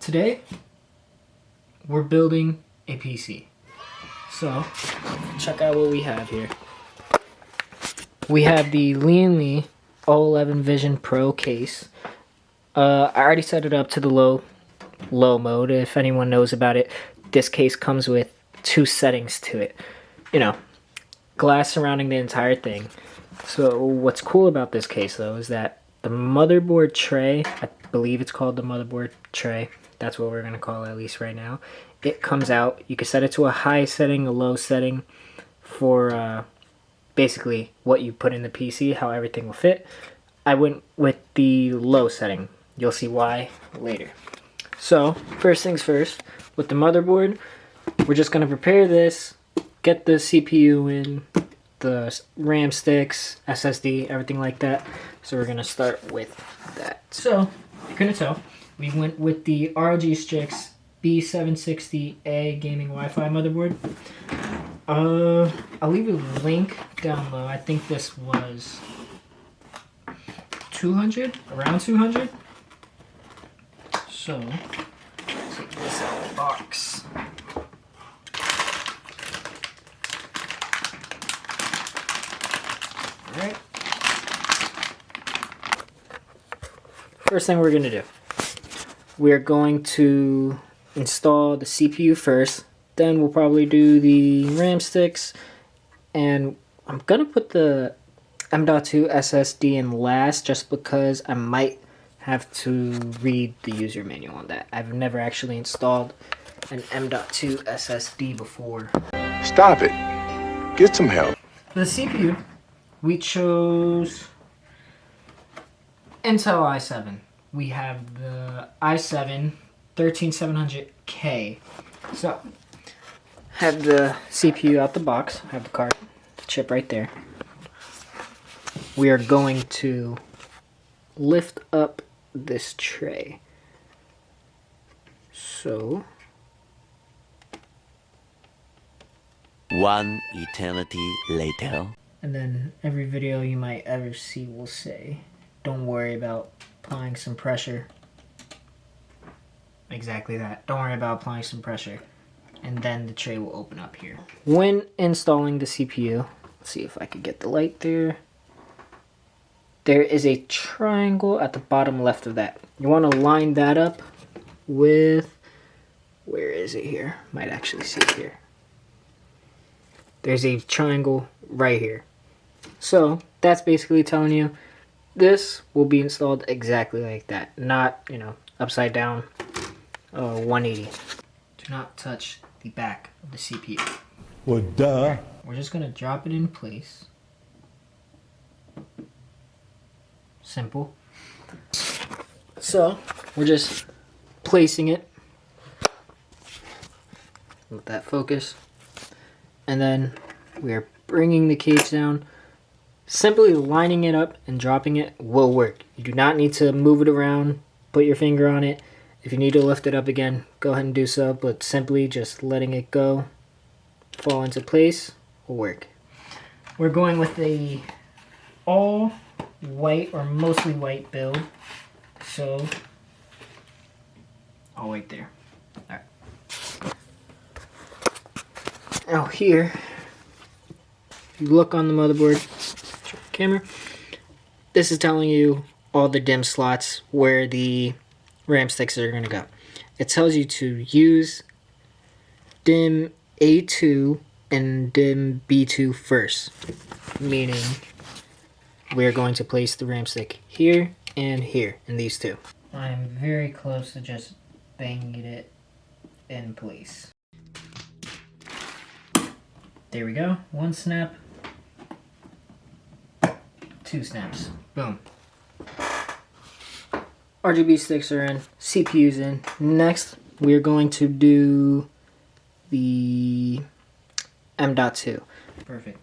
Today, we're building a PC. So, check out what we have here. We have the Lian O11 Vision Pro case. I already set it up to the low mode. If anyone knows about it, this case comes with 2 settings to it. You know, glass surrounding the entire thing. So what's cool about this case though is that the motherboard tray, I believe it's called the motherboard tray, that's what we're going to call it at least right now. It comes out, you can set it to a high setting, a low setting for basically what you put in the PC, how everything will fit. I went with the low setting. You'll see why later. So, first things first, with the motherboard, we're just going to prepare this, get the CPU in, the RAM sticks, SSD, everything like that. So we're going to start with that. So, you couldn't tell, we went with the ROG STRIX B760A gaming Wi-Fi motherboard. I'll leave a link down low. I think this was 200, around 200. So, take this out of the box. Alright. First thing we're going to do. We're going to install the CPU first. Then we'll probably do the RAM sticks. And I'm going to put the M.2 SSD in last just because I might have to read the user manual on that. I've never actually installed an M.2 SSD before. Stop it. Get some help. For the CPU, we chose Intel i7. We have the i7 13700K. So, have the CPU out the box, have the card, the chip right there. We are going to lift up this tray. So, one eternity later. And then every video you might ever see will say, don't worry about applying some pressure. Exactly that. Don't worry about applying some pressure. And then the tray will open up here. When installing the CPU, let's see if I could get the light there. There is a triangle at the bottom left of that. You want to line that up with, where is it here? Might actually see it here. There's a triangle right here. So that's basically telling you this will be installed exactly like that. Not, you know, upside down, 180. Do not touch the back of the CPU. Well, duh. We're just going to drop it in place. Simple. So, we're just placing it. Let that focus. And then we are bringing the cage down. Simply lining it up and dropping it will work. You do not need to move it around, put your finger on it. If you need to lift it up again, go ahead and do so, but simply just letting it go, fall into place, will work. We're going with a all white or mostly white build, so I'll wait there. Alright. Now here, if you look on the motherboard, show the camera, this is telling you all the DIMM slots where the RAM sticks are going to go. It tells you to use DIMM A2 and DIMM B2 first, meaning we're going to place the RAM stick here and here in these two. I'm very close to just banging it in place. There we go. 1 snap. 2 snaps. Boom. RGB sticks are in, CPU's in. Next, we're going to do the M.2. Perfect.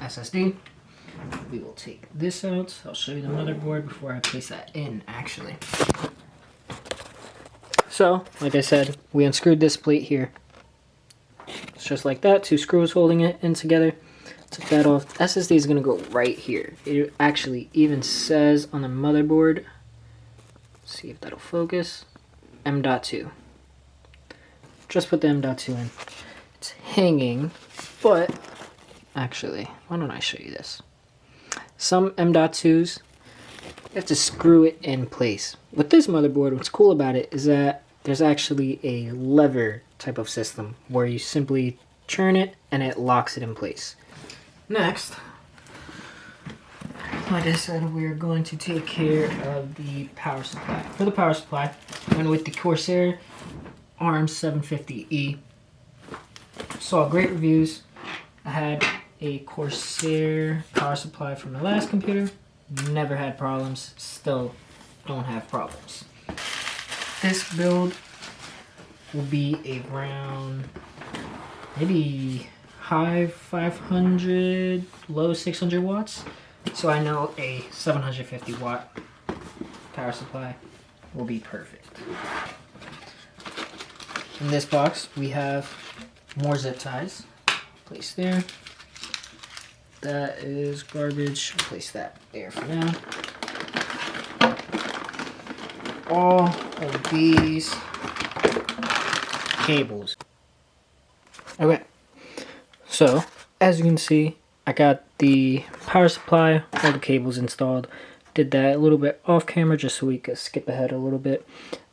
SSD. We will take this out. I'll show you the motherboard before I place that in, actually. So, like I said, we unscrewed this plate here. It's just like that, 2 screws holding it in together. Took that off. SSD is going to go right here. It actually even says on the motherboard, see if that'll focus. M.2. Just put the M.2 in. It's hanging, but actually, why don't I show you this? Some M.2s, you have to screw it in place. With this motherboard, what's cool about it is that there's actually a lever type of system where you simply turn it and it locks it in place. Next, like I said, we're going to take care of the power supply. For the power supply, I went with the Corsair RM750E. Saw great reviews. I had a Corsair power supply from the last computer. Never had problems. Still don't have problems. This build will be around maybe high 500, low 600 watts. So I know a 750 watt power supply will be perfect. In this box we have more zip ties. Place there. That is garbage. Place that there for now. All of these cables. Okay. So, as you can see, I got the power supply, all the cables installed. Did that a little bit off camera just so we could skip ahead a little bit.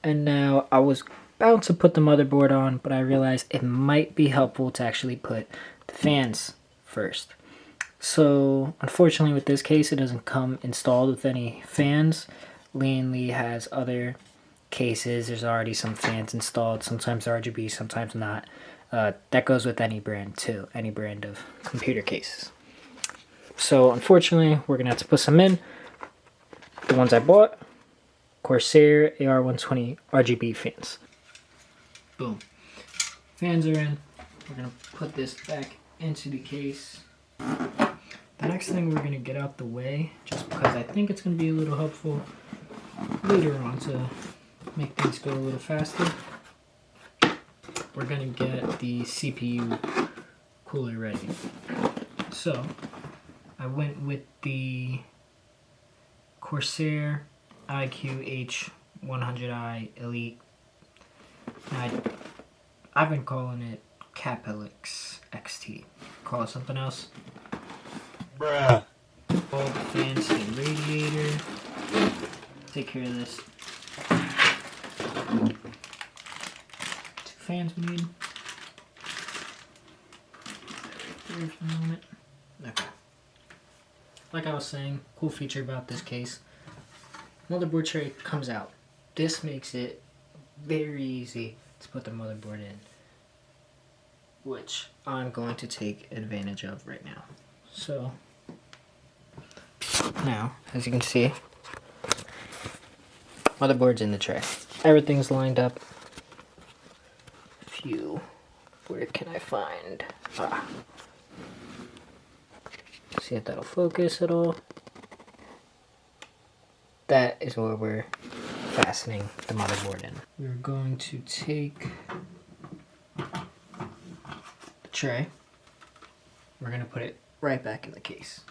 And now I was about to put the motherboard on, but I realized it might be helpful to actually put the fans first. So, unfortunately with this case, it doesn't come installed with any fans. Lian has other cases. There's already some fans installed, sometimes RGB, sometimes not. That goes with any brand too, any brand of computer cases. So unfortunately, we're gonna have to put some in. The ones I bought, Corsair AR120 RGB fans. Boom. Fans are in. We're gonna put this back into the case. The next thing we're gonna get out the way, just because I think it's gonna be a little helpful later on to make things go a little faster. We're gonna get the CPU cooler ready. So I went with the Corsair iQ H100i Elite. I've been calling it Capelix XT. Call it something else. Bruh. All the fancy radiator. Take care of this. 2 fans we need. 3 for the moment. Okay. Like I was saying, cool feature about this case. Motherboard tray comes out. This makes it very easy to put the motherboard in, which I'm going to take advantage of right now. So, now, as you can see, motherboard's in the tray. Everything's lined up. Where can I find? See if that'll focus at all. That is where we're fastening the motherboard in. We're going to take the tray. We're going to put it right back in the case.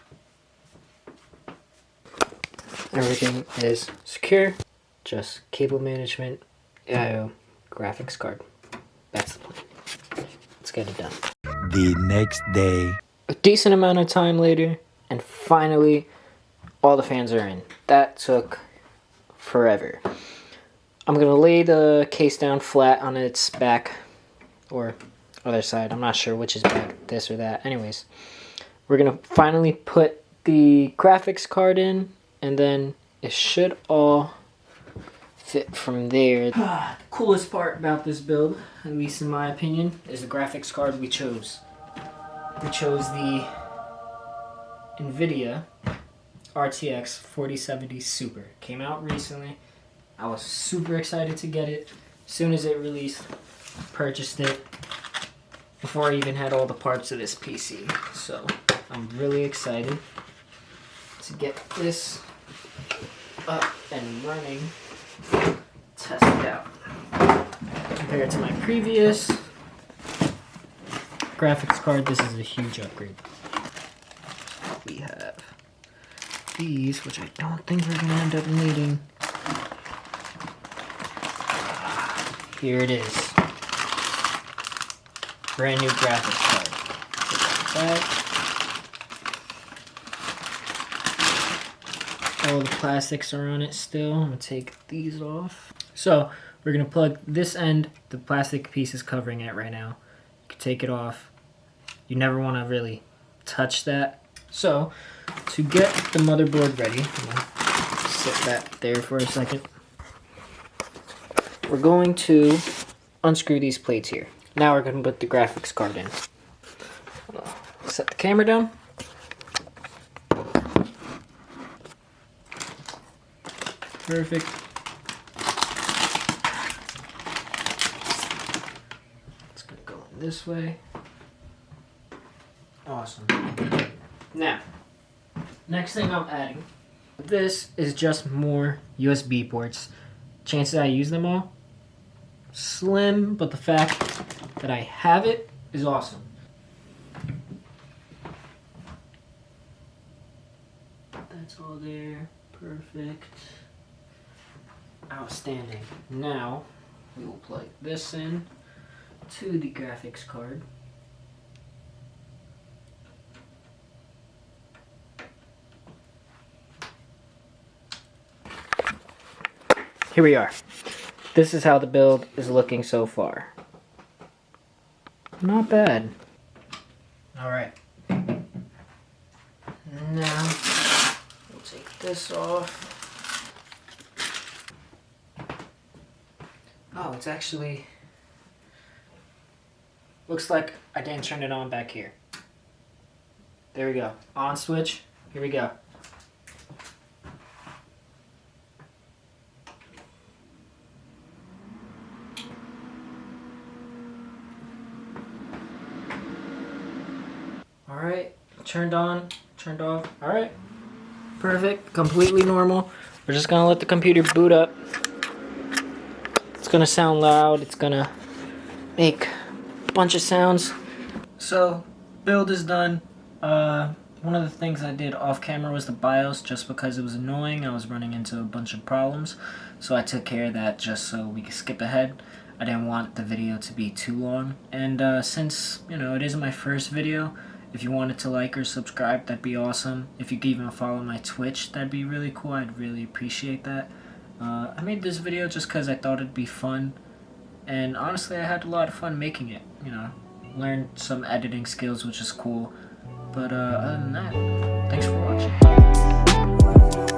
Everything is secure. Just cable management, IO, graphics card. That's the plan. Let's get it done. The next day. A decent amount of time later, and finally, all the fans are in. That took forever. I'm gonna lay the case down flat on its back, or other side. I'm not sure which is back, this or that. Anyways, we're gonna finally put the graphics card in, and then it should all fit from there. The coolest part about this build, at least in my opinion, is the graphics card we chose. We chose the NVIDIA RTX 4070 Super. Came out recently. I was super excited to get it. As soon as it released, purchased it before I even had all the parts of this PC. So I'm really excited to get this up and running. Test it out. Compared to my previous graphics card, this is a huge upgrade. We have these, which I don't think we're going to end up needing. here it is. Brand new graphics card. Put that back. All the plastics are on it still. I'm gonna take these off. So we're gonna plug this end, the plastic piece is covering it right now. You can take it off. You never wanna really touch that. So to get the motherboard ready, I'm gonna set that there for a second. We're going to unscrew these plates here. Now we're gonna put the graphics card in. Set the camera down. Perfect. It's gonna go in this way. Awesome. Now, next thing I'm adding, this is just more USB ports. Chances I use them all, slim, but the fact that I have it is awesome. That's all there. Perfect. Outstanding. Now we will plug this in to the graphics card. Here we are. This is how the build is looking so far. Not bad. Alright. Now we'll take this off. Oh, it's actually... looks like I didn't turn it on back here. There we go. On switch. Here we go. Alright, turned on, turned off. Alright, perfect, completely normal. We're just gonna let the computer boot up. It's gonna sound loud, it's gonna make a bunch of sounds. So, build is done. One of the things I did off camera was the BIOS, just because it was annoying. I was running into a bunch of problems. So I took care of that just so we could skip ahead. I didn't want the video to be too long. And since, you know, it is my first video, if you wanted to like or subscribe, that'd be awesome. If you could even follow my Twitch, that'd be really cool. I'd really appreciate that. I made this video just because I thought it'd be fun. And honestly, I had a lot of fun making it. You know, learned some editing skills, which is cool. But other than that, thanks for watching.